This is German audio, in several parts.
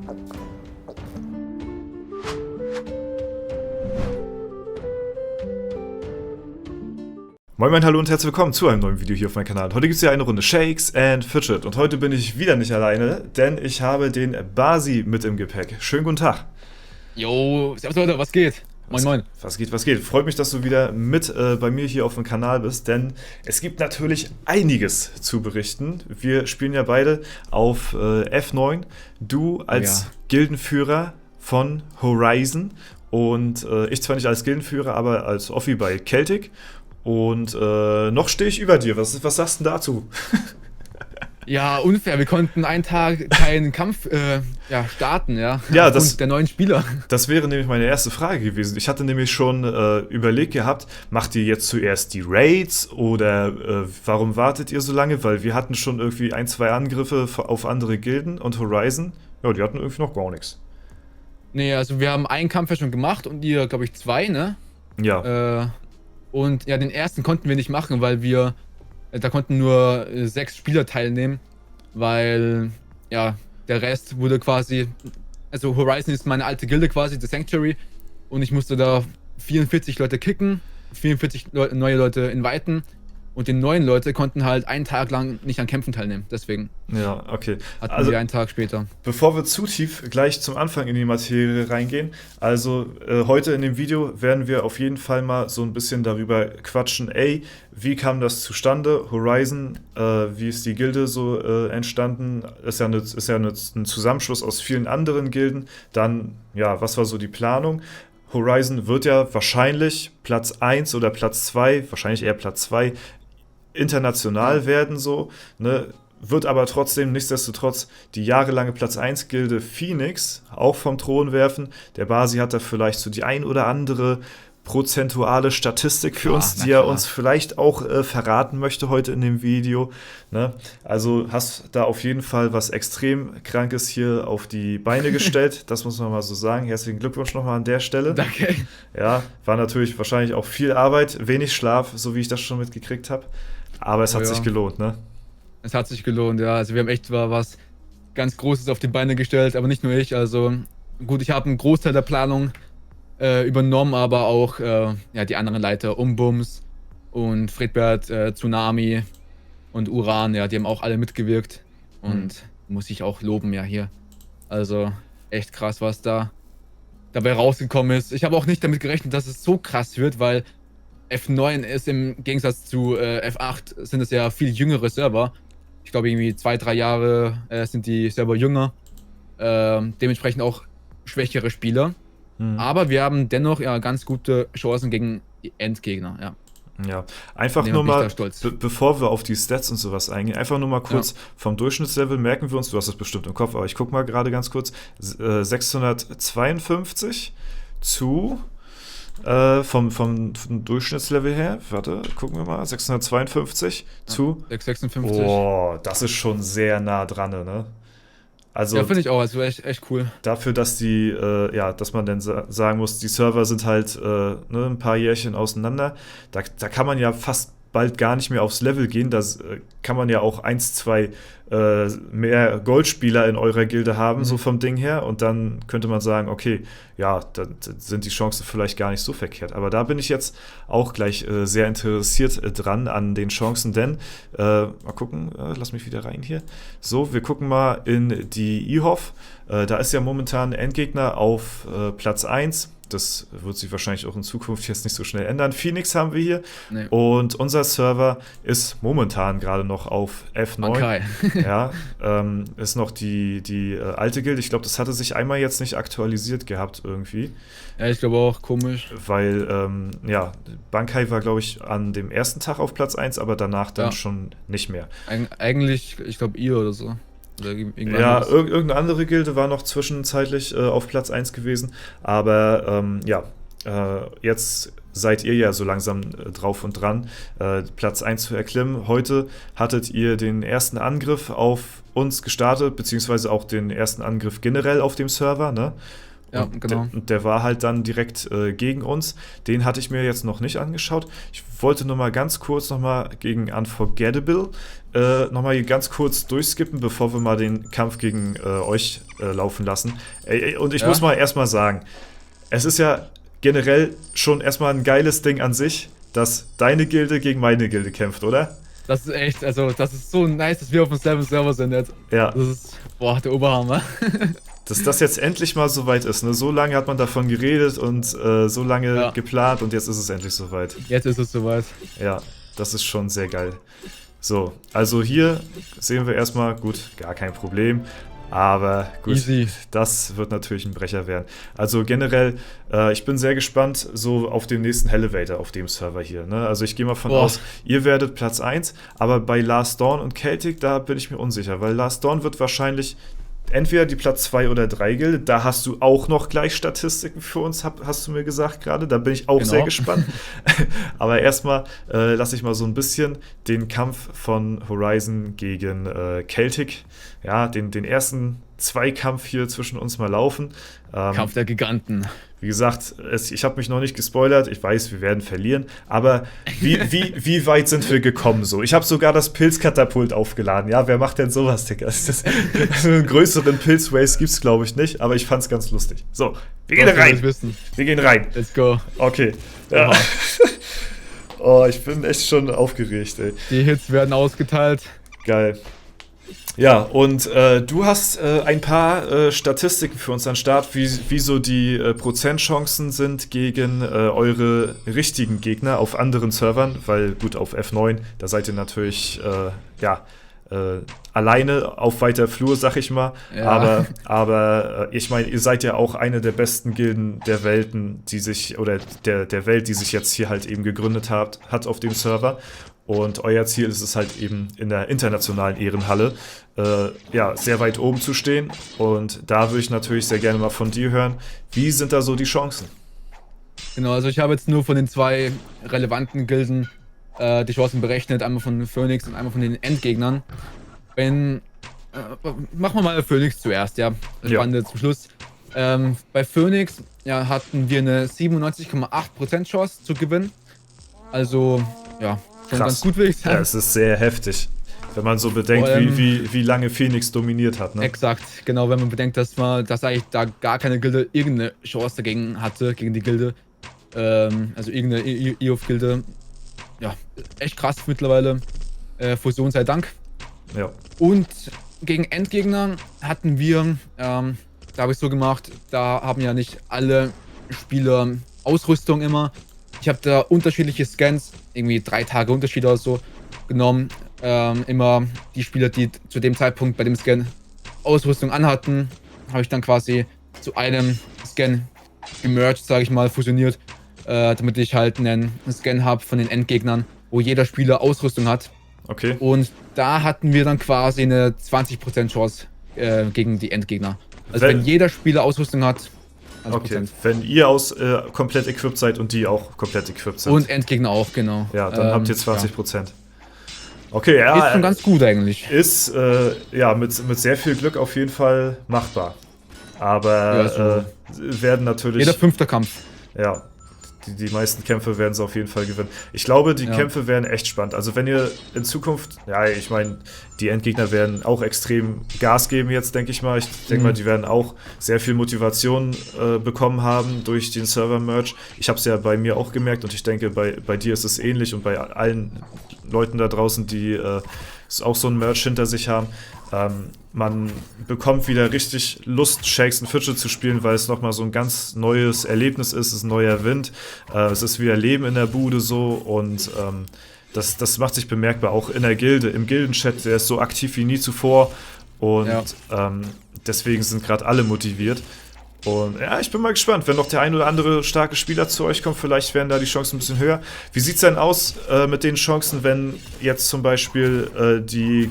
Moin Moin, hallo und herzlich willkommen zu einem neuen Video hier auf meinem Kanal. Heute gibt es ja eine Runde Shakes and Fidget und heute bin ich wieder nicht alleine, denn ich habe den Basi mit im Gepäck. Schönen guten Tag. Jo, servus Leute, was geht? Moin Moin. Was geht? Freut mich, dass du wieder mit bei mir hier auf dem Kanal bist, denn es gibt natürlich einiges zu berichten. Wir spielen ja beide auf F9. Du als Gildenführer von Horizon und ich zwar nicht als Gildenführer, aber als Offi bei Celtic. Und noch stehe ich über dir. Was sagst du denn dazu? Ja, unfair. Wir konnten einen Tag keinen Kampf starten, ja. Ja, aufgrund der neuen Spieler. Das wäre nämlich meine erste Frage gewesen. Ich hatte nämlich schon überlegt gehabt, macht ihr jetzt zuerst die Raids oder warum wartet ihr so lange? Weil wir hatten schon irgendwie ein, zwei Angriffe auf andere Gilden und Horizon. Ja, die hatten irgendwie noch gar nichts. Nee, also wir haben einen Kampf ja schon gemacht und ihr, glaube ich, zwei, ne? Ja. Und ja, den ersten konnten wir nicht machen, weil da konnten nur 6 Spieler teilnehmen, weil, ja, der Rest wurde quasi, also Horizon ist meine alte Gilde quasi, The Sanctuary, und ich musste da 44 Leute kicken, 44 neue Leute inviten, und die neuen Leute konnten halt einen Tag lang nicht an Kämpfen teilnehmen, deswegen. Ja, okay. Hatten wir einen Tag später. Bevor wir zu tief gleich zum Anfang in die Materie reingehen, also heute in dem Video werden wir auf jeden Fall mal so ein bisschen darüber quatschen, wie kam das zustande, Horizon, wie ist die Gilde so entstanden, ist ja ein Zusammenschluss aus vielen anderen Gilden, dann, ja, was war so die Planung? Horizon wird ja wahrscheinlich Platz 1 oder Platz 2, wahrscheinlich eher Platz 2, international werden so, ne? Wird aber trotzdem nichtsdestotrotz die jahrelange Platz 1 Gilde Phoenix auch vom Thron werfen. Der Basi hat da vielleicht so die ein oder andere prozentuale Statistik für uns, die er uns vielleicht auch verraten möchte heute in dem Video. Ne? Also hast da auf jeden Fall was extrem Krankes hier auf die Beine gestellt, das muss man mal so sagen. Herzlichen Glückwunsch nochmal an der Stelle. Danke. Ja, war natürlich wahrscheinlich auch viel Arbeit, wenig Schlaf, so wie ich das schon mitgekriegt habe. Aber es hat sich gelohnt, ne? Es hat sich gelohnt, ja. Also wir haben echt was ganz Großes auf die Beine gestellt, aber nicht nur ich. Also gut, ich habe einen Großteil der Planung übernommen, aber auch die anderen Leiter, Umbums und Fredbert, Tsunami und Uran, ja, die haben auch alle mitgewirkt. Und muss ich auch loben, ja, hier. Also echt krass, was da dabei rausgekommen ist. Ich habe auch nicht damit gerechnet, dass es so krass wird, weil F9 ist im Gegensatz zu F8 sind es ja viel jüngere Server. Ich glaube irgendwie 2-3 Jahre sind die Server jünger. Dementsprechend auch schwächere Spieler. Aber wir haben dennoch ja ganz gute Chancen gegen die Endgegner, ja. Ja, einfach nur mal, bevor wir auf die Stats und sowas eingehen, einfach nur mal kurz vom Durchschnittslevel merken wir uns, du hast das bestimmt im Kopf, aber ich guck mal gerade ganz kurz, 652 zu vom Durchschnittslevel her, warte, gucken wir mal, 652 zu 656. Oh, das ist schon sehr nah dran, ne? Also, ja, finde ich auch, also echt cool. Dafür, dass dass man dann sagen muss, die Server sind halt ein paar Jährchen auseinander, da kann man ja fast bald gar nicht mehr aufs Level gehen, da kann man ja auch 1, 2 mehr Goldspieler in eurer Gilde haben, so vom Ding her, und dann könnte man sagen, okay, ja, dann sind die Chancen vielleicht gar nicht so verkehrt, aber da bin ich jetzt auch gleich sehr interessiert dran an den Chancen, denn, mal gucken, lass mich wieder rein hier, so, wir gucken mal in die IHOF, da ist ja momentan Endgegner auf Platz 1, das wird sich wahrscheinlich auch in Zukunft jetzt nicht so schnell ändern. Phoenix haben wir hier. Nee. Und unser Server ist momentan gerade noch auf F9. Okay. Ja, ist noch die alte Guild. Ich glaube, das hatte sich einmal jetzt nicht aktualisiert gehabt irgendwie. Ja, ich glaube auch, komisch. Weil, Bankai war, glaube ich, an dem ersten Tag auf Platz 1, aber danach dann schon nicht mehr. Eigentlich, ich glaube, ihr oder so. Ja, irgendeine andere Gilde war noch zwischenzeitlich auf Platz 1 gewesen, aber jetzt seid ihr ja so langsam drauf und dran, Platz 1 zu erklimmen. Heute hattet ihr den ersten Angriff auf uns gestartet, beziehungsweise auch den ersten Angriff generell auf dem Server, ne? Ja, Und genau. der war halt dann direkt gegen uns. Den hatte ich mir jetzt noch nicht angeschaut. Ich wollte nur mal ganz kurz nochmal gegen Unforgettable nochmal ganz kurz durchskippen, bevor wir mal den Kampf gegen euch laufen lassen. Und ich muss mal erstmal sagen, es ist ja generell schon erstmal ein geiles Ding an sich, dass deine Gilde gegen meine Gilde kämpft, oder? Das ist echt, also das ist so nice, dass wir auf demselben Server sind jetzt. Ja. Das ist, boah, der Oberhammer. Dass das jetzt endlich mal soweit ist. Ne? So lange hat man davon geredet und so lange geplant und jetzt ist es endlich soweit. Jetzt ist es soweit. Ja, das ist schon sehr geil. So, also hier sehen wir erstmal, gut, gar kein Problem. Aber gut, Easy. Das wird natürlich ein Brecher werden. Also generell, ich bin sehr gespannt so auf den nächsten Elevator auf dem Server hier. Ne? Also ich gehe mal von aus, ihr werdet Platz 1, aber bei Last Dawn und Celtic, da bin ich mir unsicher, weil Last Dawn wird wahrscheinlich entweder die Platz 2 oder 3 Gilde, da hast du auch noch gleich Statistiken für uns, hast du mir gesagt gerade, da bin ich auch sehr gespannt. Aber erstmal lasse ich mal so ein bisschen den Kampf von Horizon gegen Celtic, ja, den ersten Zweikampf hier zwischen uns mal laufen. Kampf der Giganten. Wie gesagt, ich habe mich noch nicht gespoilert. Ich weiß, wir werden verlieren. Aber wie weit sind wir gekommen so? Ich habe sogar das Pilzkatapult aufgeladen. Ja, wer macht denn sowas, Digga? Einen größeren Pilzwaste gibt es, glaube ich, nicht. Aber ich fand es ganz lustig. So, wir gehen rein. Wir gehen rein. Let's go. Okay. Ja. Oh, ich bin echt schon aufgeregt, ey. Die Hits werden ausgeteilt. Geil. Ja, und du hast ein paar Statistiken für uns an Start, wie so die Prozentchancen sind gegen eure richtigen Gegner auf anderen Servern, weil gut, auf F9, da seid ihr natürlich, alleine auf weiter Flur, sag ich mal. Ja. Aber ich meine, ihr seid ja auch eine der besten Gilden der Welten, die sich, oder der Welt, die sich jetzt hier halt eben gegründet hat auf dem Server. Und euer Ziel ist es halt eben in der internationalen Ehrenhalle sehr weit oben zu stehen. Und da würde ich natürlich sehr gerne mal von dir hören. Wie sind da so die Chancen? Genau, also ich habe jetzt nur von den 2 relevanten Gilden die Chancen berechnet. Einmal von Phoenix und einmal von den Endgegnern. Machen wir mal Phoenix zuerst, ja. Spannende zum Schluss. Bei Phoenix hatten wir eine 97,8% Chance zu gewinnen. Also, ja. Krass. Ganz gut, würde ich sagen. Ja, es ist sehr heftig, wenn man so bedenkt, wie lange Phoenix dominiert hat. Ne? Exakt, genau, wenn man bedenkt, dass eigentlich da gar keine Gilde irgendeine Chance dagegen hatte, gegen die Gilde. Also irgendeine EOF-Gilde. Ja, echt krass mittlerweile. Fusion sei Dank. Ja. Und gegen Endgegner hatten wir, da habe ich so gemacht, da haben ja nicht alle Spieler Ausrüstung immer. Ich habe da unterschiedliche Scans, irgendwie 3 Tage Unterschied oder so, genommen. Immer die Spieler, die zu dem Zeitpunkt bei dem Scan Ausrüstung anhatten, habe ich dann quasi zu einem Scan gemerged, sage ich mal, fusioniert, damit ich halt einen Scan habe von den Endgegnern, wo jeder Spieler Ausrüstung hat. Okay. Und da hatten wir dann quasi eine 20% Chance gegen die Endgegner. Also wenn jeder Spieler Ausrüstung hat, 20%. Okay, wenn ihr komplett equipped seid und die auch komplett equipped sind. Und Endgegner auch, genau. Ja, dann habt ihr 20%. Okay, ja. Ist schon ganz gut eigentlich. Ist, mit sehr viel Glück auf jeden Fall machbar. Aber werden natürlich... Jeder 5. Kampf. Ja, die meisten Kämpfe werden sie auf jeden Fall gewinnen. Ich glaube, die Kämpfe werden echt spannend. Also wenn ihr in Zukunft, ich meine, die Endgegner werden auch extrem Gas geben jetzt, denke ich mal. Ich denke mal, die werden auch sehr viel Motivation bekommen haben durch den Server-Merge. Ich habe es ja bei mir auch gemerkt und ich denke, bei dir ist es ähnlich und bei allen Leuten da draußen, die auch so ein Merge hinter sich haben. Man bekommt wieder richtig Lust, Shakes and Fidget zu spielen, weil es nochmal so ein ganz neues Erlebnis ist, es ist ein neuer Wind, es ist wieder Leben in der Bude so und das macht sich bemerkbar, auch in der Gilde, im Gildenchat, der ist so aktiv wie nie zuvor und deswegen sind gerade alle motiviert. Und ich bin mal gespannt, wenn noch der ein oder andere starke Spieler zu euch kommt, vielleicht werden da die Chancen ein bisschen höher. Wie sieht es denn aus mit den Chancen, wenn jetzt zum Beispiel die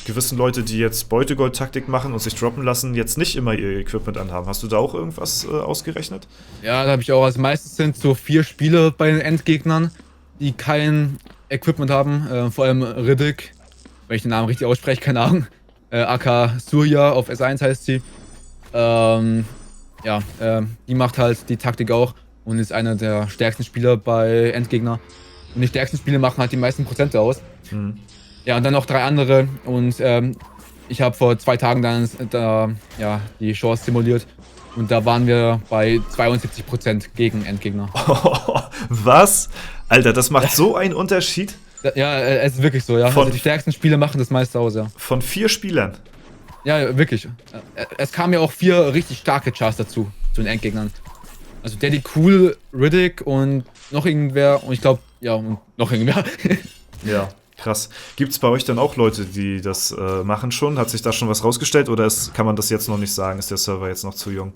gewissen Leute, die jetzt Beutegold-Taktik machen und sich droppen lassen, jetzt nicht immer ihr Equipment anhaben? Hast du da auch irgendwas ausgerechnet? Ja, da habe ich auch. Also meistens sind so 4 Spieler bei den Endgegnern, die kein Equipment haben. Vor allem Riddick, wenn ich den Namen richtig ausspreche, keine Ahnung. AK Surya auf S1 heißt sie. ja, die macht halt die Taktik auch und ist einer der stärksten Spieler bei Endgegner. Und die stärksten Spiele machen halt die meisten Prozente aus. Mhm. Ja, und dann noch 3 andere. Und ich habe vor 2 Tagen dann ja, die Chance simuliert. Und da waren wir bei 72% gegen Endgegner. Was? Alter, das macht so einen Unterschied. Ja, es ist wirklich so, ja. Also die stärksten Spiele machen das meiste aus, ja. Von 4 Spielern. Ja, wirklich. Es kamen ja auch 4 richtig starke Chars dazu, zu den Endgegnern. Also Daddy Cool, Riddick und noch irgendwer. Und ich glaube, ja, und noch irgendwer. Ja, krass. Gibt es bei euch dann auch Leute, die das machen schon? Hat sich da schon was rausgestellt oder kann man das jetzt noch nicht sagen? Ist der Server jetzt noch zu jung?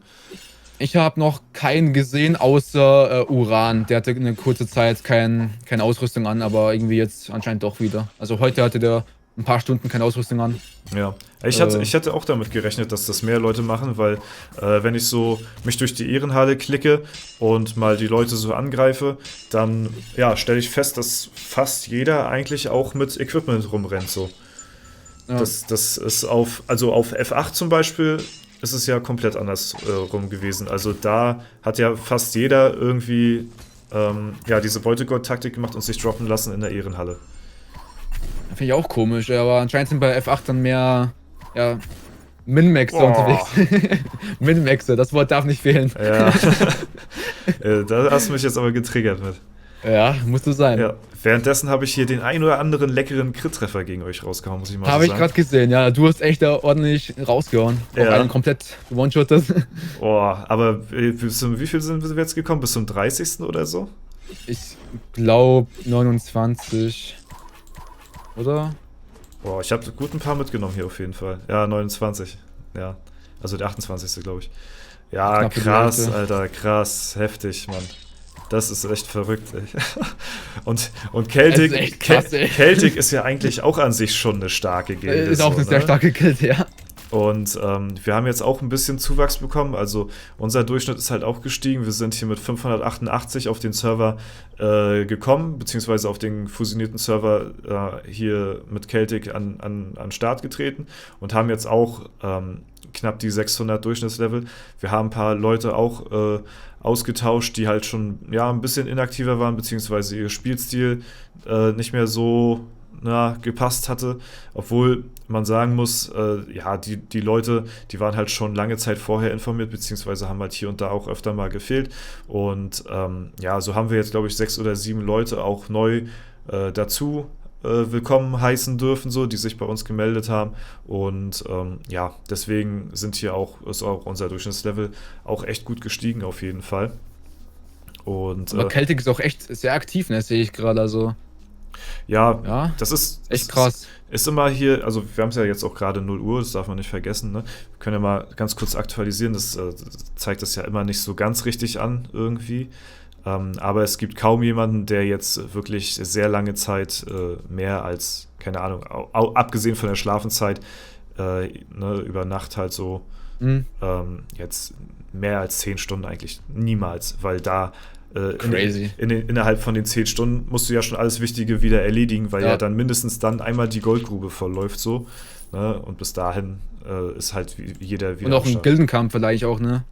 Ich habe noch keinen gesehen, außer Uran. Der hatte eine kurze Zeit keine Ausrüstung an, aber irgendwie jetzt anscheinend doch wieder. Also heute hatte der ein paar Stunden keine Ausrüstung an. Ja, ich hatte auch damit gerechnet, dass das mehr Leute machen, weil wenn ich so mich durch die Ehrenhalle klicke und mal die Leute so angreife, dann ja, stelle ich fest, dass fast jeder eigentlich auch mit Equipment rumrennt so. Ja. Das ist auf F8 zum Beispiel ist es ja komplett anders rum gewesen. Also da hat ja fast jeder irgendwie ja, diese Beutegott-Taktik gemacht und sich droppen lassen in der Ehrenhalle. Finde ich auch komisch, aber anscheinend sind bei F8 dann mehr, ja, Min-Maxer unterwegs. Min-Maxer, das Wort darf nicht fehlen. Ja. Da hast du mich jetzt aber getriggert mit. Ja, musst du sein. Ja. Währenddessen habe ich hier den ein oder anderen leckeren Crit-Treffer gegen euch rausgehauen, muss ich mal sagen. Habe ich gerade gesehen, ja. Du hast echt da ordentlich rausgehauen. Auch einen komplett one-shottet. Boah, aber wie viel sind wir jetzt gekommen? Bis zum 30. oder so? Ich glaube 29. Oder? Boah, ich habe gut ein paar mitgenommen hier auf jeden Fall. Ja, 29. Ja, also der 28. glaube ich. Ja, krass, Alter, krass, heftig, Mann. Das ist echt verrückt, ey. Und Celtic ist ja eigentlich auch an sich schon eine starke Gilde. Ist auch eine sehr starke Gilde, ja. Und wir haben jetzt auch ein bisschen Zuwachs bekommen, also unser Durchschnitt ist halt auch gestiegen. Wir sind hier mit 588 auf den Server gekommen, beziehungsweise auf den fusionierten Server hier mit Celtic an Start getreten und haben jetzt auch knapp die 600 Durchschnittslevel. Wir haben ein paar Leute auch ausgetauscht, die halt schon ja, ein bisschen inaktiver waren, beziehungsweise ihr Spielstil nicht mehr so gepasst hatte, obwohl man sagen muss, ja, die Leute, die waren halt schon lange Zeit vorher informiert, beziehungsweise haben halt hier und da auch öfter mal gefehlt und ja, so haben wir jetzt, glaube ich, 6 oder 7 Leute auch neu dazu willkommen heißen dürfen, so, die sich bei uns gemeldet haben und ja, deswegen ist auch unser Durchschnittslevel auch echt gut gestiegen auf jeden Fall. Und, aber Celtic ist auch echt sehr aktiv, ne, das sehe ich gerade, also ja, das ist echt krass. Ist immer hier, also wir haben es ja jetzt auch gerade 0 Uhr, das darf man nicht vergessen, ne? Wir können ja mal ganz kurz aktualisieren, das zeigt das ja immer nicht so ganz richtig an irgendwie. Aber es gibt kaum jemanden, der jetzt wirklich sehr lange Zeit mehr als, keine Ahnung, abgesehen von der Schlafenszeit, ne, über Nacht halt so jetzt mehr als 10 Stunden eigentlich niemals, weil da innerhalb von den 10 Stunden musst du ja schon alles Wichtige wieder erledigen, weil ja dann mindestens dann einmal die Goldgrube vollläuft so, ne? Und bis dahin ist halt jeder wieder. Und auch ein Gildenkampf vielleicht auch, ne?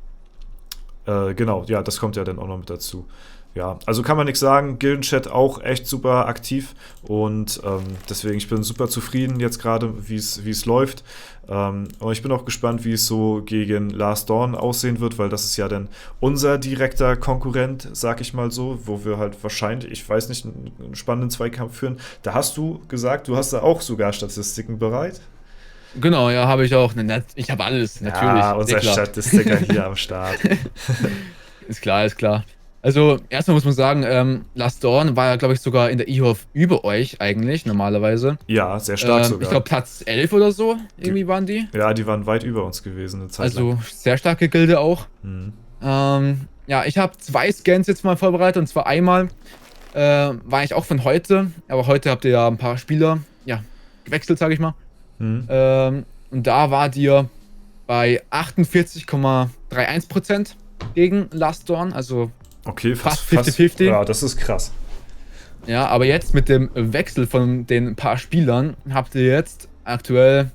Genau, ja, das kommt ja dann auch noch mit dazu. Ja, also kann man nichts sagen, Gildenchat auch echt super aktiv und deswegen, ich bin super zufrieden jetzt gerade, wie es läuft. Und ich bin auch gespannt, wie es so gegen Last Dawn aussehen wird, weil das ist ja dann unser direkter Konkurrent, sag ich mal so, wo wir halt wahrscheinlich, ich weiß nicht, einen spannenden Zweikampf führen. Da hast du gesagt, du hast da auch sogar Statistiken bereit. Genau, ja, habe ich auch. Ich habe alles, natürlich. Ja, unser Statistiker hier am Start. Ist klar, ist klar. Also, erstmal muss man sagen, Last Dawn war ja, glaube ich, sogar in der E-Hof über euch eigentlich, normalerweise. Ja, sehr stark sogar. Ich glaube, Platz 11 oder so, irgendwie waren die. Ja, die waren weit über uns gewesen eine Zeit lang. Also, sehr starke Gilde auch. Ja, ich habe 2 Scans jetzt mal vorbereitet, und zwar einmal war ich auch von heute, aber heute habt ihr ja ein paar Spieler, ja, gewechselt, sage ich mal. Und da wart ihr bei 48,31% gegen Last Dawn, also okay, fast 50-50. Ja, das ist krass. Ja, aber jetzt mit dem Wechsel von den paar Spielern habt ihr jetzt aktuell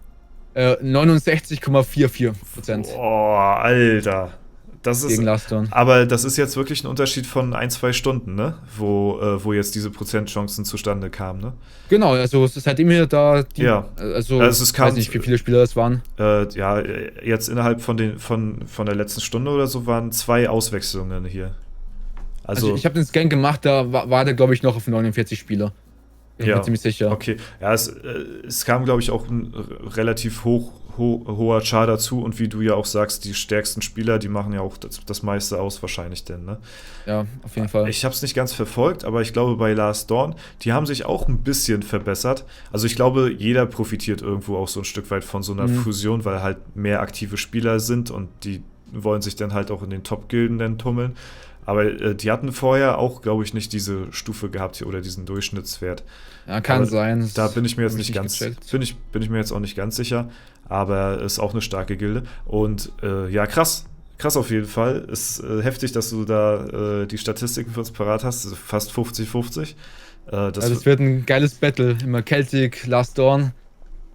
69,44%. Boah, Alter. Das ist, gegen Laston. aber das ist jetzt wirklich ein Unterschied von 1, 2 Stunden, ne? Wo jetzt diese Prozentchancen zustande kamen, ne? Genau, also es ist seitdem wir da Ja. also Also es ich kam, weiß nicht, wie viele Spieler das waren. ja, jetzt innerhalb von der letzten Stunde oder so waren 2 Auswechslungen hier. Also Also, ich habe den Scan gemacht, da war der, glaube ich, noch auf 49 Spieler. Bin ich mir ja, ziemlich sicher. okay. Ja, es kam, glaube ich, auch ein relativ hoher Char dazu und wie du ja auch sagst, die stärksten Spieler, die machen ja auch das meiste aus wahrscheinlich denn, ne? Ja, auf jeden Fall. Ich habe es nicht ganz verfolgt, aber ich glaube bei Last Dawn, die haben sich auch ein bisschen verbessert. Also ich glaube, jeder profitiert irgendwo auch so ein Stück weit von so einer Mhm. Fusion, weil halt mehr aktive Spieler sind und die wollen sich dann halt auch in den Top-Gilden dann tummeln. Aber die hatten vorher auch, glaube ich, nicht diese Stufe gehabt hier oder diesen Durchschnittswert. Ja, kann Aber sein. Das da bin ich mir jetzt hab nicht ganz, gecheckt. bin ich mir jetzt auch nicht ganz sicher. Aber ist auch eine starke Gilde. Und ja, krass. Krass auf jeden Fall. Ist heftig, dass du da die Statistiken für uns parat hast. Also fast 50-50. Also das wird ein geiles Battle. Immer Celtic, Last Dawn.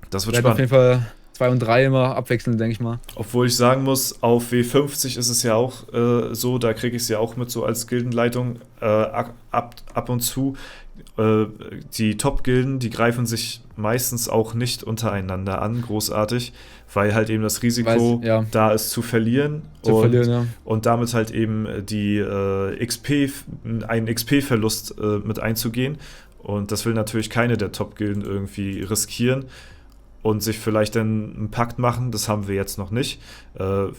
Das wird Werden auf spannend. jeden Fall 2 und 3 immer abwechselnd, denke ich mal. Obwohl ich sagen muss, auf W50 ist es ja auch so, da kriege ich es ja auch mit so als Gildenleitung ab und zu. Die Top-Gilden, die greifen sich meistens auch nicht untereinander an, großartig, weil halt eben das Risiko Ja, da ist zu verlieren zu verlieren, ja. und damit halt eben einen XP-Verlust mit einzugehen. Und das will natürlich keine der Top-Gilden irgendwie riskieren und sich vielleicht dann einen Pakt machen, das haben wir jetzt noch nicht,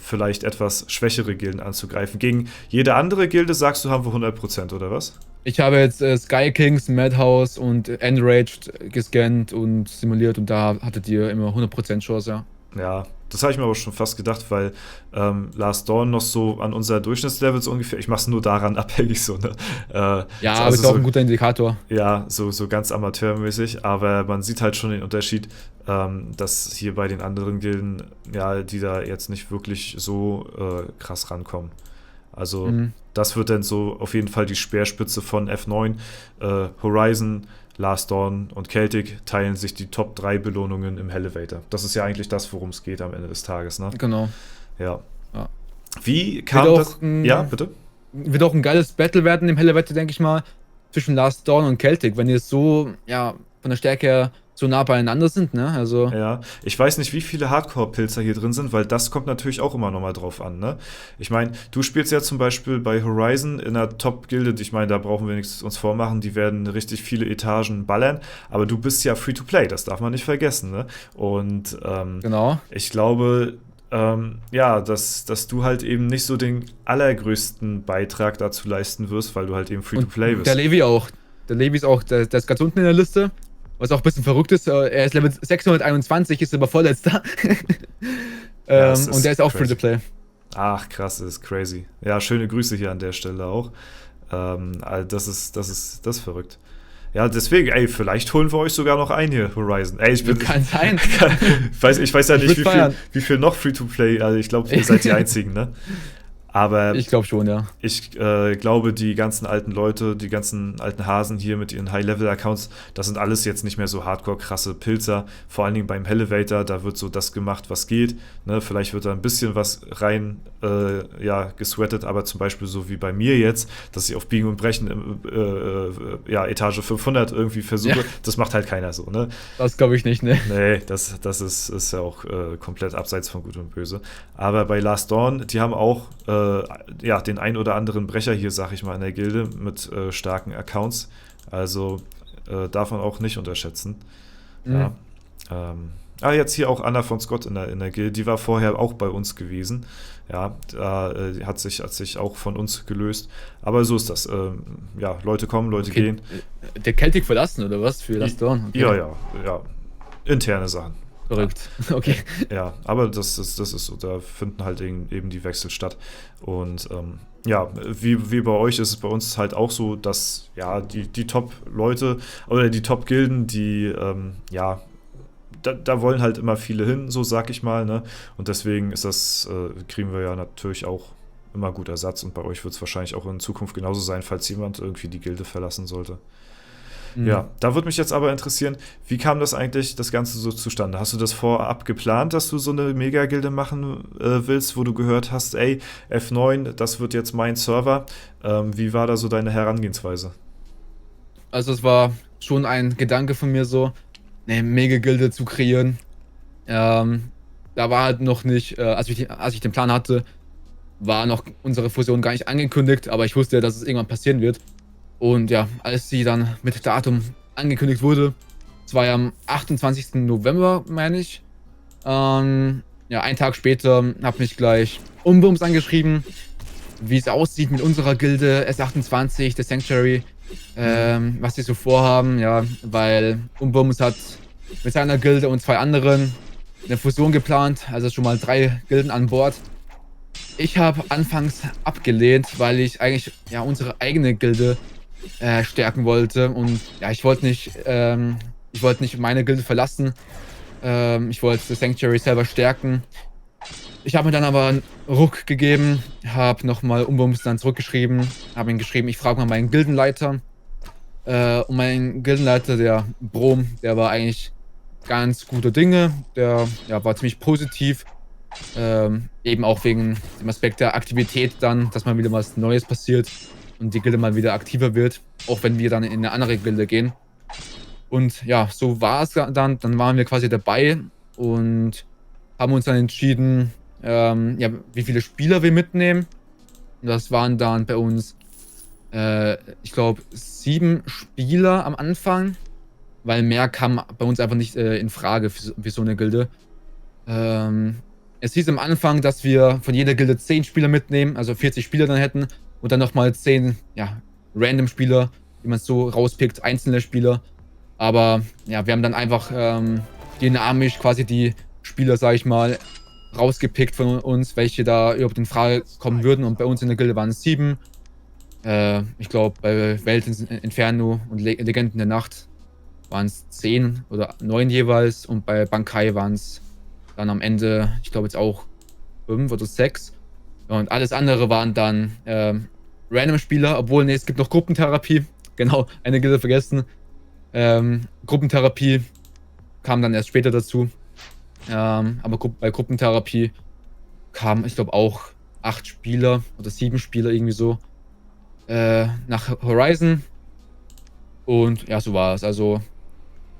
vielleicht etwas schwächere Gilden anzugreifen. Gegen jede andere Gilde, sagst du, haben wir 100%, oder was? Ich habe jetzt Sky Kings, Madhouse und Enraged gescannt und simuliert und da hattet ihr immer 100% Chance, ja. Ja, das habe ich mir aber schon fast gedacht, weil Last Dawn noch so an unser Durchschnittslevel so ungefähr, ich mache es nur daran abhängig, so, ne? Ja, aber Also ist auch so, ein guter Indikator. ja, so ganz amateurmäßig, aber man sieht halt schon den Unterschied, dass hier bei den anderen Gilden, ja, die da jetzt nicht wirklich so krass rankommen. Also, Mhm. das wird dann so auf jeden Fall die Speerspitze von F9. Horizon, Last Dawn und Celtic teilen sich die Top 3 Belohnungen im Elevator. Das ist ja eigentlich das, worum es geht am Ende des Tages, ne? Genau. Ja. Ja. Wie kam Wird das? auch, Ja, bitte? wird auch ein geiles Battle werden im Hellewetter, denke ich mal, zwischen Last Dawn und Celtic, wenn die jetzt so, ja, von der Stärke her so nah beieinander sind, ne? Also, Ja, ich weiß nicht, wie viele Hardcore-Pilzer hier drin sind, weil das kommt natürlich auch immer nochmal drauf an, ne? Ich meine, du spielst ja zum Beispiel bei Horizon in einer Top-Gilde, ich meine, da brauchen wir nichts uns vormachen, die werden richtig viele Etagen ballern, aber du bist ja Free-to-Play, das darf man nicht vergessen, ne? Und genau. ich glaube, ja, dass du halt eben nicht so den allergrößten Beitrag dazu leisten wirst, weil du halt eben Und Free-to-Play bist. der Levi auch. Der Levi ist auch, der ist ganz unten in der Liste. Was auch ein bisschen verrückt ist, er ist Level 621, ist aber vorletzter. Ja, es Und der ist auch crazy. Free-to-Play. Ach, krass, das ist crazy. Ja, schöne Grüße hier an der Stelle auch. Also das ist verrückt. Ja, deswegen, ey, vielleicht holen wir euch sogar noch ein hier, Horizon. Ey, Kann sein. ich weiß ja Ich nicht, würd feiern. wie viel noch Free-to-Play, also ich glaube, ihr seid die Einzigen, ne? Aber Ich glaube schon, ja. ich glaube, die ganzen alten Leute, die ganzen alten Hasen hier mit ihren High-Level-Accounts, das sind alles jetzt nicht mehr so hardcore-krasse Pilzer. Vor allen Dingen beim Elevator, da wird so das gemacht, was geht. Ne? Vielleicht wird da ein bisschen was rein ja, gesweatet, aber zum Beispiel so wie bei mir jetzt, dass ich auf Biegen und Brechen ja, Etage 500 irgendwie versuche, Ja. das macht halt keiner so. Ne? Das glaube ich nicht, ne? Nee, das ist ja auch komplett abseits von Gut und Böse. Aber bei Last Dawn, die haben auch ja, den ein oder anderen Brecher hier, sag ich mal, in der Gilde mit starken Accounts. Also darf man auch nicht unterschätzen. Mhm. Ja. Jetzt hier auch Anna von Scott in der Gilde, die war vorher auch bei uns gewesen. Ja, da hat sich auch von uns gelöst. Aber so ist das. Ja, Leute kommen, Leute Okay. gehen. Der Celtic verlassen, oder was? Für Last Dawn? Okay. Ja. Interne Sachen. Verrückt. Okay. Ja, aber das ist so. Da finden halt eben die Wechsel statt. Und ja, wie bei euch ist es bei uns halt auch so, dass ja die Top-Leute oder die Top-Gilden, die ja, da wollen halt immer viele hin, so sag ich mal, ne? Und deswegen ist das, kriegen wir ja natürlich auch immer gut Ersatz und bei euch wird es wahrscheinlich auch in Zukunft genauso sein, falls jemand irgendwie die Gilde verlassen sollte. Mhm. Ja, da würde mich jetzt aber interessieren, wie kam das eigentlich, das Ganze so zustande? Hast du das vorab geplant, dass du so eine Mega-Gilde machen willst, wo du gehört hast, ey, F9, das wird jetzt mein Server. Wie war da so deine Herangehensweise? Also es war schon ein Gedanke von mir so, eine Mega-Gilde zu kreieren. Ähm, Da war halt noch nicht, als ich den Plan hatte, war noch unsere Fusion gar nicht angekündigt, aber ich wusste ja, dass es irgendwann passieren wird. Und ja, als sie dann mit Datum angekündigt wurde, es war ja am 28. November, meine ich. Ja, einen Tag später hat mich gleich Umbums angeschrieben, wie es aussieht mit unserer Gilde S28, The Sanctuary, Mhm. was sie so vorhaben, ja, weil Umbums hat mit seiner Gilde und zwei anderen eine Fusion geplant, also schon mal 3 Gilden an Bord. Ich habe anfangs abgelehnt, weil ich eigentlich ja unsere eigene Gilde stärken wollte und ja, ich wollte nicht meine Gilde verlassen. Ich wollte The Sanctuary selber stärken. Ich habe mir dann aber einen Ruck gegeben, habe nochmal Umbums dann zurückgeschrieben, habe ihm geschrieben, ich frage mal meinen Gildenleiter. Und mein Gildenleiter, der Brom, der war eigentlich ganz guter Dinge. Der ja, war ziemlich positiv. Eben auch wegen dem Aspekt der Aktivität dann, dass mal wieder was Neues passiert und die Gilde mal wieder aktiver wird, auch wenn wir dann in eine andere Gilde gehen. Und ja, so war es dann. Dann waren wir quasi dabei und haben uns dann entschieden, ja, wie viele Spieler wir mitnehmen. Und das waren dann bei uns, ich glaube, 7 Spieler am Anfang, weil mehr kam bei uns einfach nicht in Frage für so eine Gilde. Ähm, Es hieß am Anfang, dass wir von jeder Gilde 10 Spieler mitnehmen, also 40 Spieler dann hätten und dann nochmal 10, ja, random Spieler, wie man es so rauspickt, einzelne Spieler. Aber ja, wir haben dann einfach dynamisch quasi die Spieler, sag ich mal, rausgepickt von uns, welche da überhaupt in Frage kommen würden. Und bei uns in der Gilde waren es 7. Ich glaube, bei Welt Inferno und Legenden der Nacht waren es 10 oder 9 jeweils. Und bei Bankai waren es dann am Ende, ich glaube jetzt auch 5 oder 6. Und alles andere waren dann Random-Spieler, obwohl, nee, es gibt noch Gruppentherapie. Genau, eine Gilde vergessen. Gruppentherapie kam dann erst später dazu. Aber bei Gruppentherapie kamen, ich glaube, auch 8 Spieler oder 7 Spieler irgendwie so nach Horizon. Und ja, so war es. Also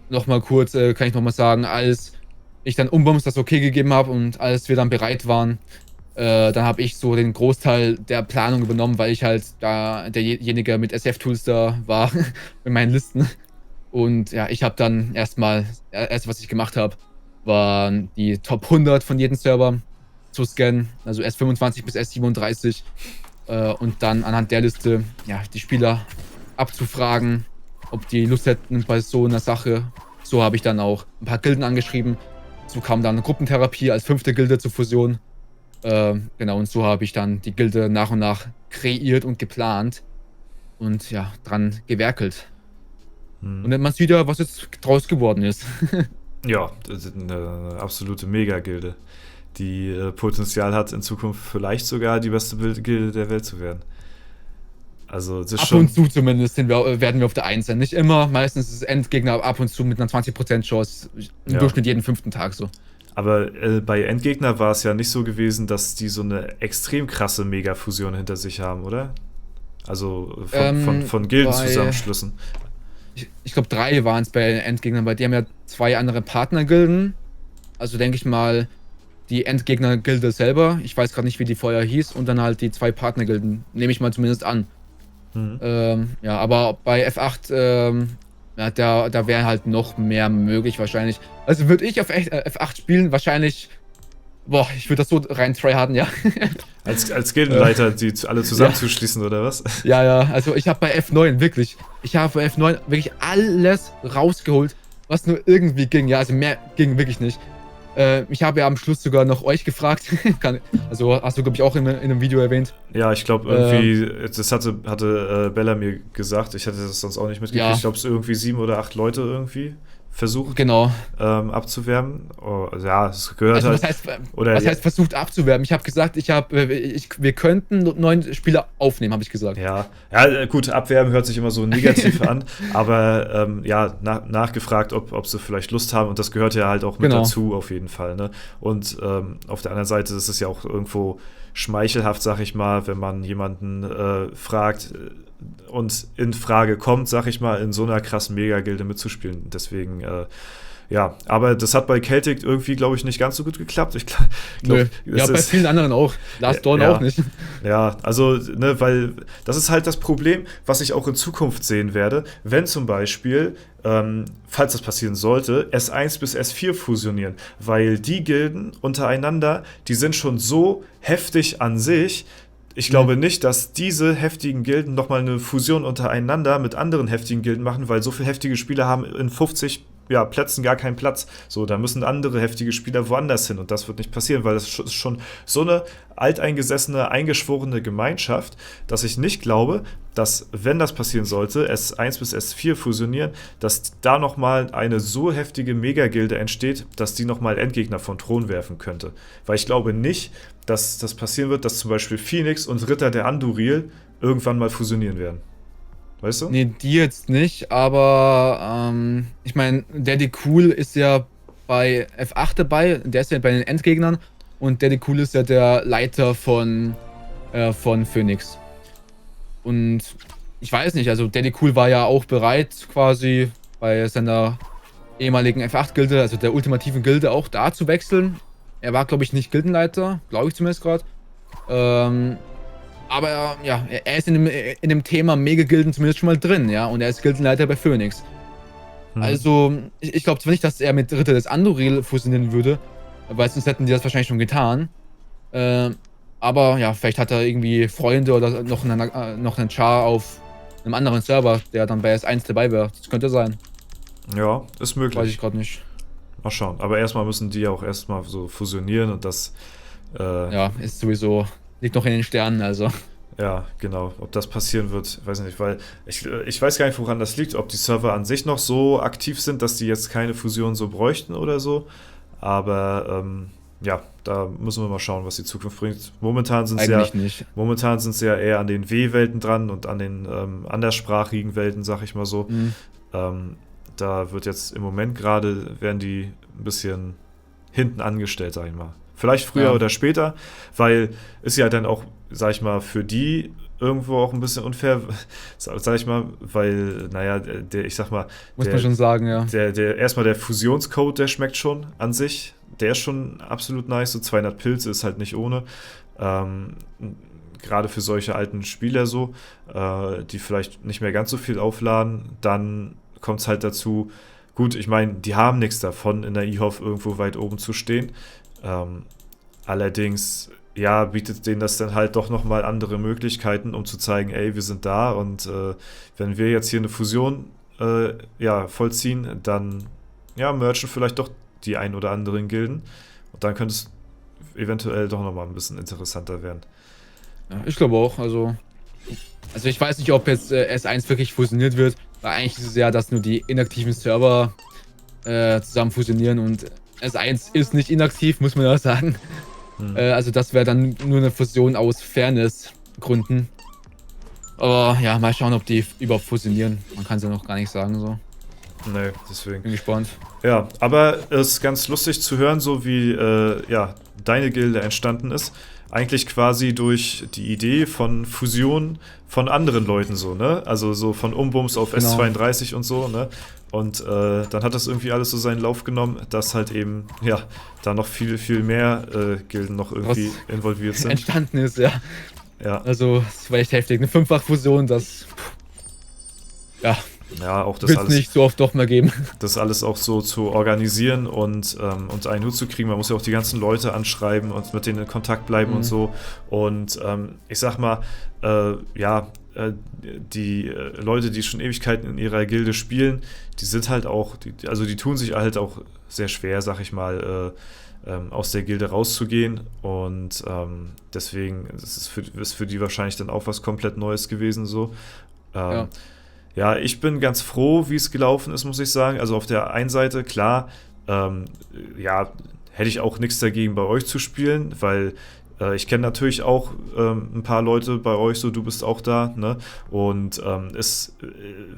nochmal kurz, kann ich nochmal sagen, als ich dann Umbums das okay gegeben habe und als wir dann bereit waren, dann habe ich so den Großteil der Planung übernommen, weil ich halt da derjenige mit SF-Tools da war mit meinen Listen. Und ja, ich habe dann erst was ich gemacht habe, waren die Top 100 von jedem Server zu scannen, also S25 bis S37, und dann anhand der Liste ja die Spieler abzufragen, ob die Lust hätten bei so einer Sache. So habe ich dann auch ein paar Gilden angeschrieben. So kam dann eine Gruppentherapie als 5. Gilde zur Fusion. Genau, und so habe ich dann die Gilde nach und nach kreiert und geplant und ja, dran gewerkelt. Und Hm. dann man sieht ja, was jetzt draus geworden ist. Ja, das ist eine absolute Mega-Gilde, die Potenzial hat, in Zukunft vielleicht sogar die beste Gilde der Welt zu werden. Also, es ist Ab und schon, zu zumindest werden wir auf der 1 sein. Nicht immer, meistens ist es Endgegner ab und zu mit einer 20% Chance. Im ja. Durchschnitt jeden 5. Tag so. Aber bei Endgegner war es ja nicht so gewesen, dass die so eine extrem krasse Mega-Fusion hinter sich haben, oder? Also von Bei, Gildenzusammenschlüssen. ich glaube, 3 waren es bei Endgegnern, weil die haben ja 2 andere Partnergilden. Also denke ich mal, die Endgegner-Gilde selber. Ich weiß gerade nicht, wie die vorher hieß. Und dann halt die 2 Partnergilden. Nehme ich mal zumindest an. Mhm. Ja, aber bei F8, ja, da wäre halt noch mehr möglich wahrscheinlich. Also würde ich auf F8 spielen, wahrscheinlich. Boah, ich würde das so rein tryharden, ja. Als äh, Gildenleiter die alle ja, zusammenzuschließen, oder was? ja. Also ich habe bei F9 wirklich. Ich habe bei F9 wirklich alles rausgeholt, was nur irgendwie ging. Ja, also mehr ging wirklich nicht. Ich habe ja am Schluss sogar noch euch gefragt. Also hast du, glaube ich, auch in einem Video erwähnt. Ja, ich glaube Ähm, irgendwie, das hatte Bella mir gesagt, ich hätte das sonst auch nicht mitgekriegt. Ich ja, glaube, es irgendwie 7 oder 8 Leute irgendwie versucht Genau. abzuwerben. Oh, also ja, es gehört Also halt. Oder was heißt versucht abzuwerben? Ich habe gesagt, wir könnten 9 Spieler aufnehmen, habe ich gesagt. ja, gut, abwerben hört sich immer so negativ an, aber ja, nachgefragt, ob sie vielleicht Lust haben und das gehört ja halt auch mit Genau. dazu auf jeden Fall. Ne? Und auf der anderen Seite ist es ja auch irgendwo schmeichelhaft, sag ich mal, wenn man jemanden fragt und in Frage kommt, sag ich mal, in so einer krassen Megagilde mitzuspielen. Deswegen ja, aber das hat bei Celtic irgendwie, glaube ich, nicht ganz so gut geklappt. Ich glaube, Nö. Ja, es bei ist. vielen anderen auch. Lars Dorn auch Ja, nicht. ja, also, ne, weil das ist halt das Problem, was ich auch in Zukunft sehen werde, wenn zum Beispiel, falls das passieren sollte, S1 bis S4 fusionieren, weil die Gilden untereinander, die sind schon so heftig an sich. Ich glaube nicht, dass diese heftigen Gilden nochmal eine Fusion untereinander mit anderen heftigen Gilden machen, weil so viele heftige Spieler haben in 50 Plätzen gar keinen Platz. So, da müssen andere heftige Spieler woanders hin und das wird nicht passieren, weil das ist schon so eine alteingesessene, eingeschworene Gemeinschaft, dass ich nicht glaube, dass, wenn das passieren sollte, S1 bis S4 fusionieren, dass da nochmal eine so heftige Megagilde entsteht, dass die nochmal Endgegner von Thron werfen könnte. Weil ich glaube nicht, dass das passieren wird, dass zum Beispiel Phoenix und Ritter der Anduril irgendwann mal fusionieren werden. Weißt du? Nee, die jetzt nicht, aber ich meine, Daddy Cool ist ja bei F8 dabei, der ist ja bei den Endgegnern und Daddy Cool ist ja der Leiter von Phoenix. Und ich weiß nicht, also Daddy Cool war ja auch bereit, quasi bei seiner ehemaligen F8-Gilde, also der ultimativen Gilde, auch da zu wechseln. Er war, glaube ich, nicht Gildenleiter, glaube ich zumindest gerade. Aber ja, er ist in dem Thema Mega-Gilden zumindest schon mal drin, ja. Und er ist Gildenleiter bei Phoenix. Also, ich glaube zwar nicht, dass er mit Ritter des Anduril fusionieren würde, weil sonst hätten die das wahrscheinlich schon getan. Aber ja, vielleicht hat er irgendwie Freunde oder noch einen Char auf einem anderen Server, der dann bei S1 dabei wäre. Das könnte sein. Ja, ist möglich. Weiß ich gerade nicht. Mal schauen. Aber erstmal müssen die auch erstmal so fusionieren und das. Ja, ist sowieso. Liegt noch in den Sternen, also. Ja, genau. Ob das passieren wird, weiß ich nicht, weil ich weiß gar nicht, woran das liegt. Ob die Server an sich noch so aktiv sind, dass die jetzt keine Fusion so bräuchten oder so. Aber ja, da müssen wir mal schauen, was die Zukunft bringt. Momentan sind sie ja eher an den W-Welten dran und an den anderssprachigen Welten, sag ich mal so. Da wird jetzt im Moment gerade, werden die ein bisschen hinten angestellt, sag ich mal. Vielleicht früher oder später, weil ist ja dann auch, sag ich mal, für die irgendwo auch ein bisschen unfair, sag ich mal, weil, naja, ich sag mal, muss man schon sagen, ja. Erstmal der Fusionscode, der schmeckt schon an sich, der ist schon absolut nice, so 200 Pilze ist halt nicht ohne, gerade für solche alten Spieler so, die vielleicht nicht mehr ganz so viel aufladen, dann kommt es halt dazu, gut, ich meine, die haben nichts davon, in der IHOF irgendwo weit oben zu stehen, allerdings, ja, bietet denen das dann halt doch nochmal andere Möglichkeiten, um zu zeigen, ey, wir sind da und wenn wir jetzt hier eine Fusion vollziehen, dann merchen vielleicht doch die ein oder anderen Gilden und dann könnte es eventuell doch nochmal ein bisschen interessanter werden. Ja, ich glaube auch, also ich weiß nicht, ob jetzt S1 wirklich fusioniert wird, weil eigentlich ist es ja, dass nur die inaktiven Server zusammen fusionieren und S1 ist nicht inaktiv, muss man ja sagen. Also das wäre dann nur eine Fusion aus Fairness-Gründen. Aber ja, mal schauen, ob die überhaupt fusionieren. Man kann es ja noch gar nicht sagen so. Nee, deswegen. Bin gespannt. Ja, aber es ist ganz lustig zu hören, so wie deine Gilde entstanden ist. Eigentlich quasi durch die Idee von Fusion von anderen Leuten so, ne? Also so von Umbums auf Genau. S32 und so, ne? Und dann hat das irgendwie alles so seinen Lauf genommen, dass halt eben, da noch viel, viel mehr Gilden noch irgendwie involviert sind. Entstanden ist, ja. Ja. Also, es war echt heftig. Eine 5-fach-Fusion, das. Ja. Ja, auch das Wird es alles. nicht so oft doch mehr geben. Das alles auch so zu organisieren und unter einen Hut zu kriegen. Man muss ja auch die ganzen Leute anschreiben und mit denen in Kontakt bleiben und so. Und ich sag mal, die Leute, die schon Ewigkeiten in ihrer Gilde spielen, die sind halt auch, die tun sich halt auch sehr schwer, sag ich mal, aus der Gilde rauszugehen. Und deswegen ist für die wahrscheinlich dann auch was komplett Neues gewesen so. Ja, ich bin ganz froh, wie es gelaufen ist, muss ich sagen. Also auf der einen Seite, klar, ähm, ja, hätte ich auch nichts dagegen, bei euch zu spielen, weil ich kenne natürlich auch ein paar Leute bei euch, so du bist auch da, ne? Und es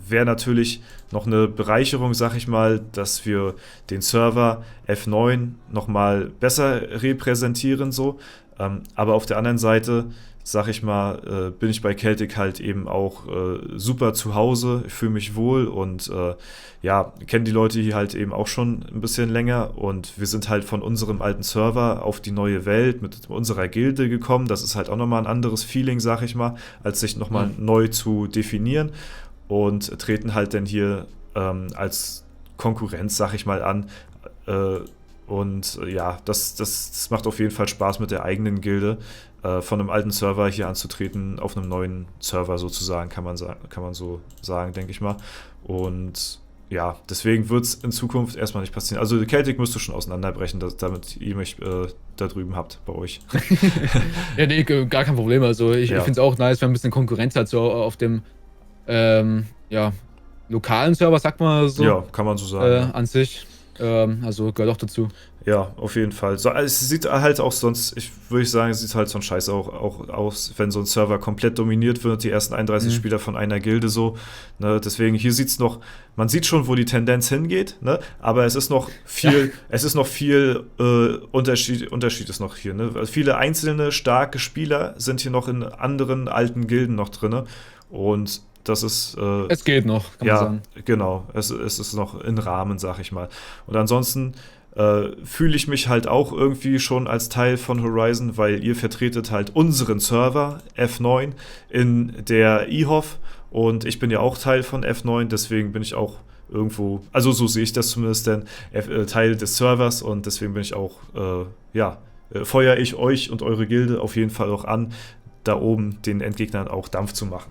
wäre natürlich noch eine Bereicherung, sag ich mal, dass wir den Server F9 nochmal besser repräsentieren, so. Aber auf der anderen Seite, sag ich mal, bin ich bei Celtic halt eben auch super zu Hause, ich fühle mich wohl und ja, kenne die Leute hier halt eben auch schon ein bisschen länger und wir sind halt von unserem alten Server auf die neue Welt mit unserer Gilde gekommen. Das ist halt auch nochmal ein anderes Feeling, sag ich mal, als sich nochmal neu zu definieren und treten halt dann hier als Konkurrenz, sag ich mal, an. Äh, und ja, das macht auf jeden Fall Spaß mit der eigenen Gilde, von einem alten Server hier anzutreten, auf einem neuen Server sozusagen, kann man so sagen, denke ich mal. Und ja, deswegen wird es in Zukunft erstmal nicht passieren. Also Celtic müsste schon auseinanderbrechen, damit ihr mich da drüben habt bei euch. Ja, nee, gar kein Problem. Also ich Ja. finde es auch nice, wenn man ein bisschen Konkurrenz hat, so auf dem ja, lokalen Server, sagt man so, Ja, kann man so sagen. an sich. Also gehört auch dazu. Ja, auf jeden Fall. So, also es sieht halt auch sonst, würde ich sagen, es sieht halt so ein Scheiß auch aus, wenn so ein Server komplett dominiert wird, die ersten 31 Mhm. Spieler von einer Gilde so. Ne, deswegen, hier sieht's noch, man sieht schon, wo die Tendenz hingeht, ne? Aber es ist noch viel, es ist noch viel Unterschied ist noch hier. Ne? Also viele einzelne starke Spieler sind hier noch in anderen alten Gilden noch drin. Und das ist Es geht noch, kann man ja, sagen. genau. Es ist noch in Rahmen, sag ich mal. Und ansonsten fühle ich mich halt auch irgendwie schon als Teil von Horizon, weil ihr vertretet halt unseren Server F9 in der IHOF und ich bin ja auch Teil von F9, deswegen bin ich auch irgendwo, also so sehe ich das zumindest, denn Teil des Servers und deswegen bin ich auch, ja, feuere ich euch und eure Gilde auf jeden Fall auch an, da oben den Endgegnern auch Dampf zu machen.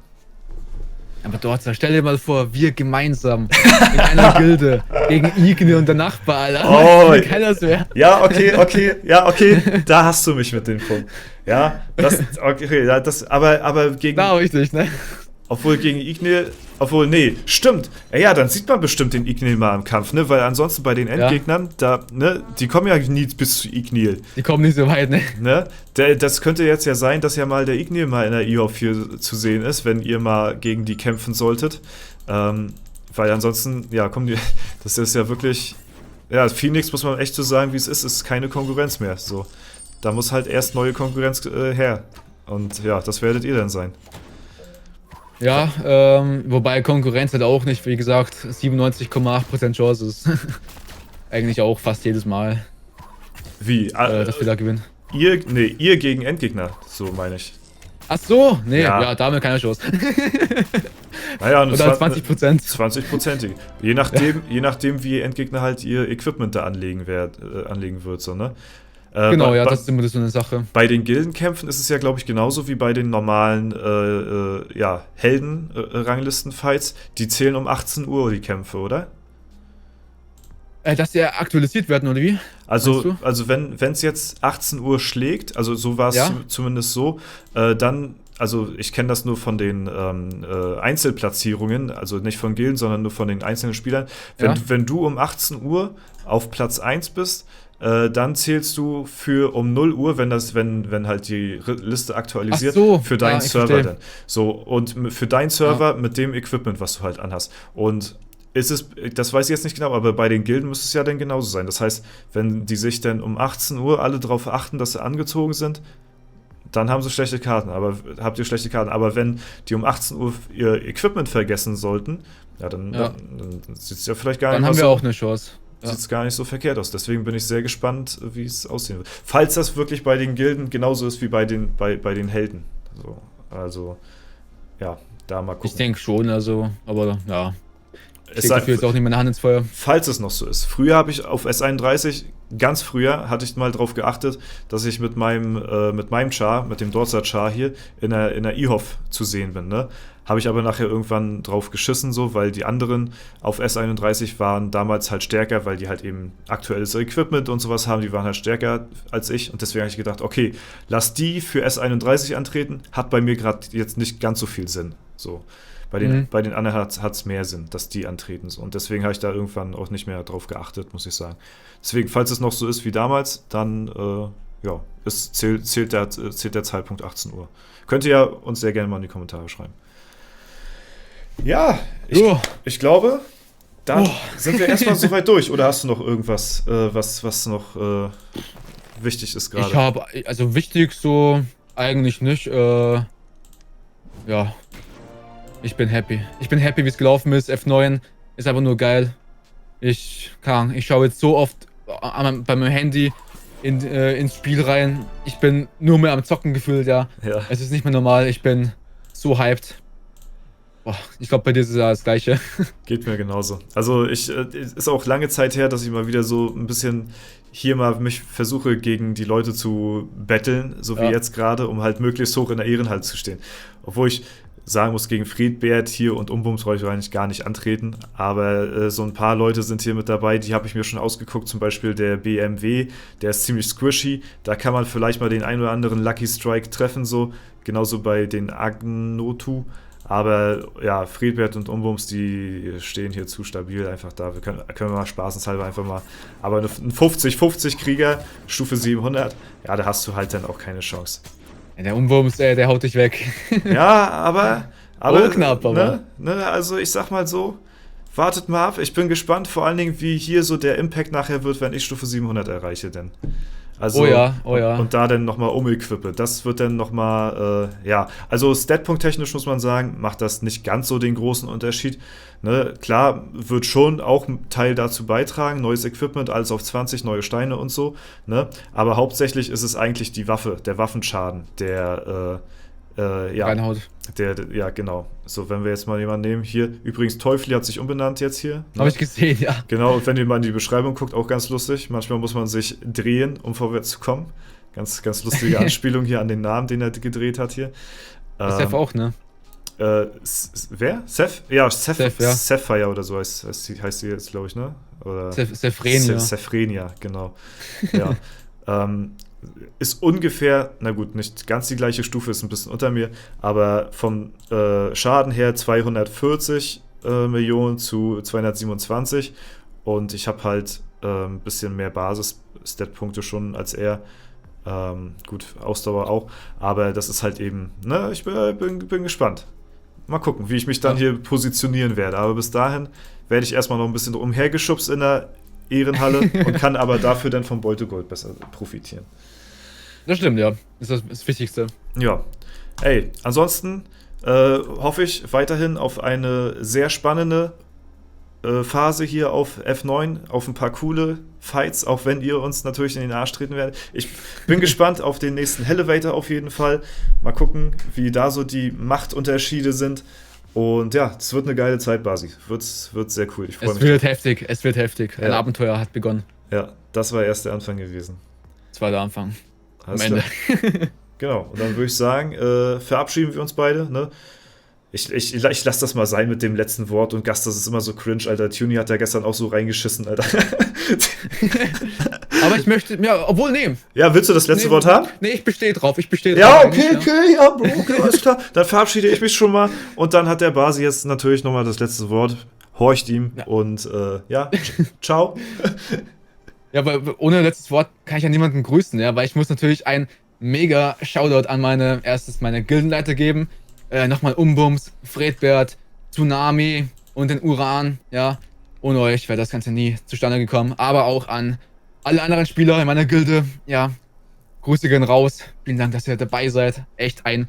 Aber dort, stell dir mal vor, wir gemeinsam in einer Gilde gegen Igne und der Nachbar, Alter. Oh, Wie geil das wäre. ja, okay, da hast du mich mit dem Punkt. Ja, okay, ja, aber gegen, Da richtig, ne? obwohl gegen Ignil, obwohl, nee, stimmt. Ja, dann sieht man bestimmt den Ignil mal im Kampf, ne, weil ansonsten bei den Endgegnern, da, ne, die kommen ja nie bis zu Ignil, Die kommen nicht so weit, ne? ne. Das könnte jetzt ja sein, dass ja mal der Ignil mal in der IOF hier zu sehen ist, wenn ihr mal gegen die kämpfen solltet. Weil ansonsten, ja, kommen die, das ist ja wirklich, ja, Phoenix, muss man echt so sagen, wie es ist keine Konkurrenz mehr, so. Da muss halt erst neue Konkurrenz her. Und ja, das werdet ihr dann sein. Ja, wobei Konkurrenz hat auch nicht, wie gesagt, 97,8% Chance ist. Eigentlich auch fast jedes Mal, Wie? dass wir da gewinnen. Ihr gegen Endgegner, so meine ich. Ach so, nee, Ja. ja, da haben wir keine Chance. Naja, eine Oder 20%. 20%. Je nachdem, wie Endgegner halt ihr Equipment da anlegen wird, so, ne? Genau, ja, das ist immer so eine Sache. Bei den Gildenkämpfen ist es ja, glaube ich, genauso wie bei den normalen ja, Helden-Ranglisten-Fights. Die zählen um 18 Uhr, die Kämpfe, oder? Dass die aktualisiert werden, oder wie? Meinst Also du? wenn es jetzt 18 Uhr schlägt, also so war es Ja. zumindest so, dann, also ich kenne das nur von den Einzelplatzierungen, also nicht von Gilden, sondern nur von den einzelnen Spielern. Ja. Wenn du um 18 Uhr auf Platz 1 bist, dann zählst du für um 0 Uhr, wenn halt die Liste aktualisiert, Ach so, für deinen ja, ich Server verstehe. dann. So, und für deinen Server mit dem Equipment, was du halt anhast. Und das weiß ich jetzt nicht genau, aber bei den Gilden müsste es ja dann genauso sein. Das heißt, wenn die sich dann um 18 Uhr alle darauf achten, dass sie angezogen sind, dann haben sie schlechte Karten, habt ihr schlechte Karten. Aber wenn die um 18 Uhr ihr Equipment vergessen sollten, ja, dann sieht es ja vielleicht gar Dann nicht haben aus. wir auch eine Chance. Ja. Sieht es gar nicht so verkehrt aus. Deswegen bin ich sehr gespannt, wie es aussehen wird. Falls das wirklich bei den Gilden genauso ist wie bei den Helden. Also, ja, da mal gucken. Ich denke schon, also, aber ja. Ich Es lege sei- dafür jetzt auch nicht meine Hand ins Feuer. Falls es noch so ist. Früher habe ich auf S31, ganz früher, hatte ich mal drauf geachtet, dass ich mit meinem Char, mit dem Dorzer Char hier, in der IHOF zu sehen bin. Ne? Habe ich aber nachher irgendwann drauf geschissen, so, weil die anderen auf S31 waren damals halt stärker, weil die halt eben aktuelles Equipment und sowas haben, die waren halt stärker als ich und deswegen habe ich gedacht, okay, lass die für S31 antreten, hat bei mir gerade jetzt nicht ganz so viel Sinn. So. Bei den anderen hat es mehr Sinn, dass die antreten. So. Und deswegen habe ich da irgendwann auch nicht mehr drauf geachtet, muss ich sagen. Deswegen, falls es noch so ist wie damals, dann zählt der Zeitpunkt 18 Uhr. Könnt ihr ja uns sehr gerne mal in die Kommentare schreiben. Ja, ich glaube, dann sind wir erstmal soweit durch. Oder hast du noch irgendwas, was noch wichtig ist gerade? Ich habe, also wichtig so eigentlich nicht. Ja, ich bin happy. Ich bin happy, wie es gelaufen ist. F9 ist einfach nur geil. Ich schaue jetzt so oft bei meinem Handy ins Spiel rein. Ich bin nur mehr am Zocken gefühlt, ja. Es ist nicht mehr normal. Ich bin so hyped. Boah, ich glaube, bei dir ist es ja das Gleiche. Geht mir genauso. Also ist auch lange Zeit her, dass ich mal wieder so ein bisschen hier mal mich versuche, gegen die Leute zu betteln, so wie jetzt gerade, um halt möglichst hoch in der Ehrenhalle zu stehen. Obwohl ich sagen muss, gegen Friedbert hier und Umbums brauche ich eigentlich gar nicht antreten, aber so ein paar Leute sind hier mit dabei, die habe ich mir schon ausgeguckt, zum Beispiel der BMW, der ist ziemlich squishy, da kann man vielleicht mal den ein oder anderen Lucky Strike treffen, so, genauso bei den Agnotu. Aber ja, Friedbert und Umbums, die stehen hier zu stabil einfach da. Können wir mal spaßenshalber einfach mal. Aber ein 50-50 Krieger, Stufe 700, ja, da hast du halt dann auch keine Chance. Ja, der Umbums, der haut dich weg. Ja, aber knapp, aber. Ne, also ich sag mal so, wartet mal ab. Ich bin gespannt, vor allen Dingen, wie hier so der Impact nachher wird, wenn ich Stufe 700 erreiche, denn. Also, oh ja. Und da dann nochmal umequippe. Das wird dann nochmal, also Statpunkt-technisch muss man sagen, macht das nicht ganz so den großen Unterschied. Ne? Klar, wird schon auch ein Teil dazu beitragen, neues Equipment, alles auf 20, neue Steine und so. Ne? Aber hauptsächlich ist es eigentlich die Waffe, der Waffenschaden, der reinhaut. Ja, genau. So, wenn wir jetzt mal jemanden nehmen, hier, übrigens, Teufli hat sich umbenannt jetzt hier. Ne? Habe ich gesehen, ja. Genau, und wenn ihr mal in die Beschreibung guckt, auch ganz lustig. Manchmal muss man sich drehen, um vorwärts zu kommen. Ganz, ganz lustige Anspielung hier an den Namen, den er gedreht hat hier. Seth auch, ne? Wer? Seth? Ja, Seth, ja. Sapphire oder so heißt sie jetzt, glaube ich, ne? Oder Sephrenia. Sephrenia, genau. Ja. Ist ungefähr, na gut, nicht ganz die gleiche Stufe, ist ein bisschen unter mir, aber vom Schaden her 240 Millionen zu 227 und ich habe halt ein bisschen mehr Basis-Stat-Punkte schon als er. Gut, Ausdauer auch, aber das ist halt eben, ne, ich bin gespannt. Mal gucken, wie ich mich dann hier positionieren werde, aber bis dahin werde ich erstmal noch ein bisschen umhergeschubst in der Ehrenhalle und kann aber dafür dann vom Beutegold besser profitieren. Das stimmt, ja. Das ist das Wichtigste. Ja. Ey, ansonsten hoffe ich weiterhin auf eine sehr spannende Phase hier auf F9, auf ein paar coole Fights, auch wenn ihr uns natürlich in den Arsch treten werdet. Ich bin gespannt auf den nächsten Elevator auf jeden Fall. Mal gucken, wie da so die Machtunterschiede sind. Und ja, es wird eine geile Zeit, Basi. Wird sehr cool. Ich freue mich. Es wird heftig. Ein Abenteuer hat begonnen. Ja, das war erst der Anfang gewesen. Das war der Anfang. Am Ende. Genau, und dann würde ich sagen, verabschieden wir uns beide, ne? Ich lasse das mal sein mit dem letzten Wort und Gast, das ist immer so cringe, Alter. Tuny hat ja gestern auch so reingeschissen, Alter. Aber ich möchte, ja, obwohl, nehmen. Ja, willst du das letzte Wort haben? Nee, ich bestehe drauf, Ja, okay, ja, Bro, okay, alles klar. Dann verabschiede ich mich schon mal und dann hat der Basi jetzt natürlich nochmal das letzte Wort. Horcht ihm und ciao. Ja, aber ohne letztes Wort kann ich ja niemanden grüßen, ja, weil ich muss natürlich ein mega Shoutout an meine Gildenleiter geben. Nochmal Umbums, Fredbert, Tsunami und den Uran, ja. Ohne euch wäre das Ganze nie zustande gekommen. Aber auch an alle anderen Spieler in meiner Gilde, ja. Grüße gehen raus. Vielen Dank, dass ihr dabei seid. Echt ein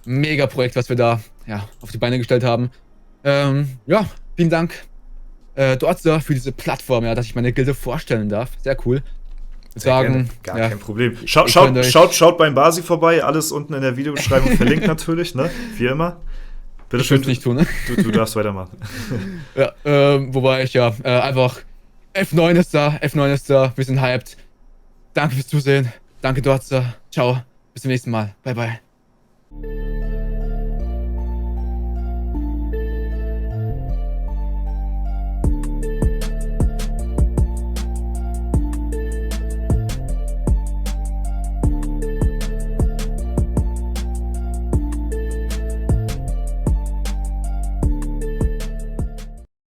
mega Projekt, was wir da auf die Beine gestellt haben. Vielen Dank, Dortzer, für diese Plattform, ja, dass ich meine Gilde vorstellen darf. Sehr cool. Sagen, gar kein Problem. Schaut beim Basi vorbei, alles unten in der Videobeschreibung verlinkt natürlich, ne? Wie immer. Bitte schön. Nicht tun, ne? Du darfst weitermachen. Ja, wobei ich einfach F9 ist da, wir sind hyped. Danke fürs Zusehen. Danke, Dortzer. Ciao. Bis zum nächsten Mal. Bye, bye.